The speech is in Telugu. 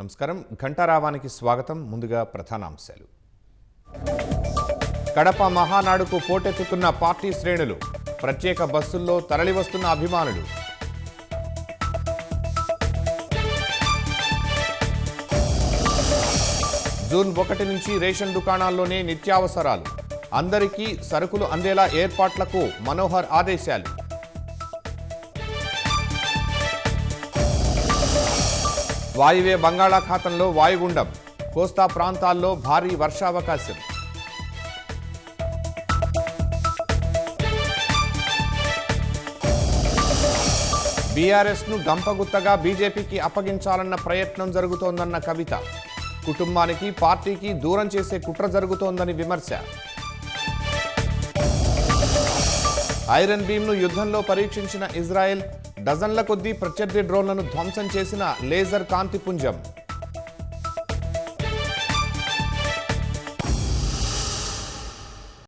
నమస్కారం ఘంటారావానికి స్వాగతం. ముందుగా ప్రధానాంశాలు. కడప మహానాడుకు పోటెత్తుతున్న పార్టీ శ్రేణులు, ప్రత్యేక బస్సుల్లో తరలివస్తున్న అభిమానులు. జూన్ 1 నుంచి రేషన్ దుకాణాల్లోనే నిత్యావసరాలు, అందరికీ సరుకులు అందేలా ఏర్పాట్లకు మనోహర్ ఆదేశాలు. వాయువ్య బంగాళాఖాతంలో వాయుగుండం, కోస్తా ప్రాంతాల్లో భారీ వర్షావకాశం. బీఆర్ఎస్ను గంపగుత్తగా బీజేపీకి అప్పగించాలన్న ప్రయత్నం జరుగుతోందన్న కవిత. కుటుంబానికి పార్టీకి దూరం చేసే కుట్ర జరుగుతోందని విమర్శ. ఐరన్ బీమ్ను యుద్ధంలో పరీక్షించిన ఇజ్రాయెల్, డజన్ల కొద్దీ ప్రత్యర్థి డ్రోన్లను ధ్వంసం చేసిన లేజర్ కాంతిపుంజం.